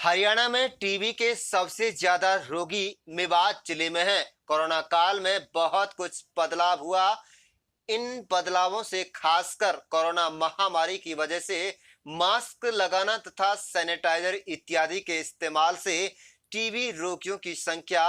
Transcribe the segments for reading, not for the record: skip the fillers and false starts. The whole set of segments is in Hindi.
हरियाणा में टीबी के सबसे ज्यादा रोगी मेवात जिले में हैं। कोरोना काल में बहुत कुछ बदलाव हुआ। इन बदलावों से खासकर कोरोना महामारी की वजह से मास्क लगाना तथा सैनिटाइजर इत्यादि के इस्तेमाल से टीबी रोगियों की संख्या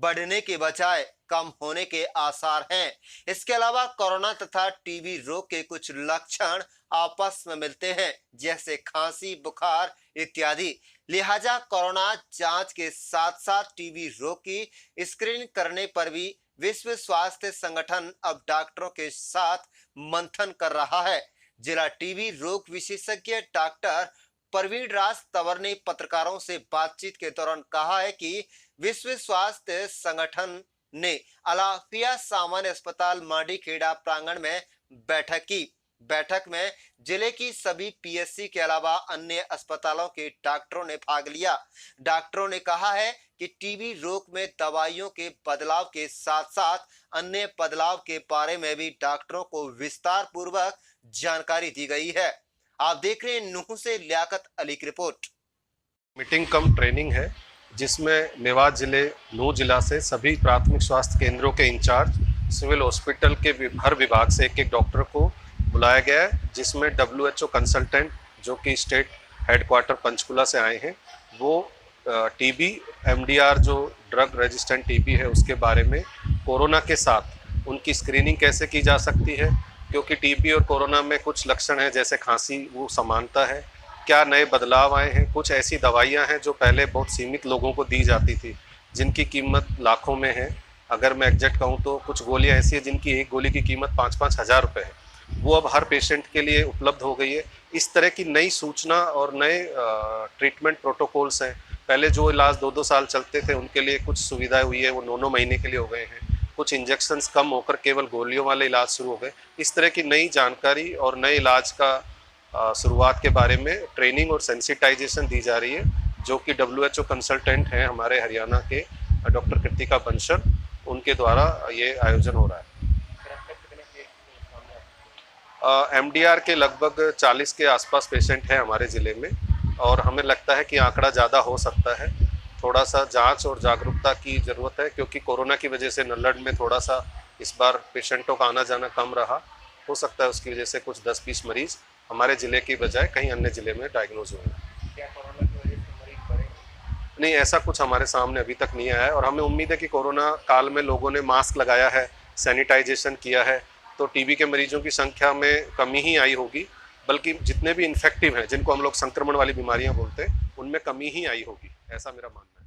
बढ़ने के बजाय कम होने के आसार हैं। इसके अलावा कोरोना तथा टीबी रोग के कुछ लक्षण आपस में मिलते हैं, जैसे खांसी, बुखार इत्यादि। लिहाजा कोरोना जांच के साथ साथ टीबी रोग की स्क्रीनिंग करने पर भी विश्व स्वास्थ्य संगठन अब डॉक्टरों के साथ मंथन कर रहा है। जिला टीबी रोग विशेषज्ञ डॉक्टर प्रवीण राज तंवर ने पत्रकारों से बातचीत के दौरान कहा है कि विश्व स्वास्थ्य संगठन ने अलाफिया सामान्य अस्पताल मांडीखेड़ा प्रांगण में बैठक की। बैठक में जिले की सभी पीएससी के अलावा अन्य अस्पतालों के डॉक्टरों ने भाग लिया। डॉक्टरों ने कहा है कि टीबी रोग में दवाइयों के बदलाव के साथ साथ अन्य बदलाव के बारे में भी डॉक्टरों को विस्तार पूर्वक जानकारी दी गई है। आप देख रहे हैं नूह से लियाकत अली की रिपोर्ट। मीटिंग कम ट्रेनिंग है जिसमें मेवात जिले नूह जिला से सभी प्राथमिक स्वास्थ्य केंद्रों के इंचार्ज सिविल हॉस्पिटल के हर विभाग से एक डॉक्टर को बुलाया गया है, जिसमें WHO कंसल्टेंट जो कि स्टेट हेडक्वार्टर पंचकुला से आए हैं, वो टीबी MDR जो ड्रग रेजिस्टेंट टीबी है उसके बारे में कोरोना के साथ उनकी स्क्रीनिंग कैसे की जा सकती है, क्योंकि टीबी और कोरोना में कुछ लक्षण हैं जैसे खांसी, वो समानता है, क्या नए बदलाव आए हैं, कुछ ऐसी दवाइयां हैं जो पहले बहुत सीमित लोगों को दी जाती थी जिनकी कीमत लाखों में है। अगर मैं एग्जैक्ट कहूँ तो कुछ गोलियां ऐसी हैं जिनकी एक गोली की कीमत 5-5 हज़ार रुपये है, वो अब हर पेशेंट के लिए उपलब्ध हो गई है। इस तरह की नई सूचना और नए ट्रीटमेंट प्रोटोकॉल्स हैं। पहले जो इलाज 2-2 साल चलते थे उनके लिए कुछ सुविधाएं हुई है, वो 9-9 महीने के लिए हो गए हैं। कुछ इंजेक्शंस कम होकर केवल गोलियों वाले इलाज शुरू हो गए। इस तरह की नई जानकारी और नए इलाज का शुरुआत के बारे में ट्रेनिंग और सेंसिटाइजेशन दी जा रही है, जो कि WHO कंसल्टेंट हैं हमारे हरियाणा के डॉक्टर कृतिका बंसर, उनके द्वारा ये आयोजन हो रहा है। MDR के लगभग 40 के आसपास पेशेंट हैं हमारे ज़िले में, और हमें लगता है कि आंकड़ा ज़्यादा हो सकता है। थोड़ा सा जांच और जागरूकता की ज़रूरत है, क्योंकि कोरोना की वजह से नल्लड़ में थोड़ा सा इस बार पेशेंटों का आना जाना कम रहा। हो सकता है उसकी वजह से कुछ 10-20 मरीज़ हमारे ज़िले की बजाय कहीं अन्य ज़िले में डायग्नोज हुए हैं। क्या कोरोना की वजह से मरीज बढ़े? नहीं, ऐसा कुछ हमारे सामने अभी तक नहीं आया है, और हमें उम्मीद है कि कोरोना काल में लोगों ने मास्क लगाया है, सैनिटाइजेशन किया है, तो टीबी के मरीजों की संख्या में कमी ही आई होगी, बल्कि जितने भी इन्फेक्टिव हैं, जिनको हम लोग संक्रमण वाली बीमारियां बोलते हैं, उनमें कमी ही आई होगी, ऐसा मेरा मानना है।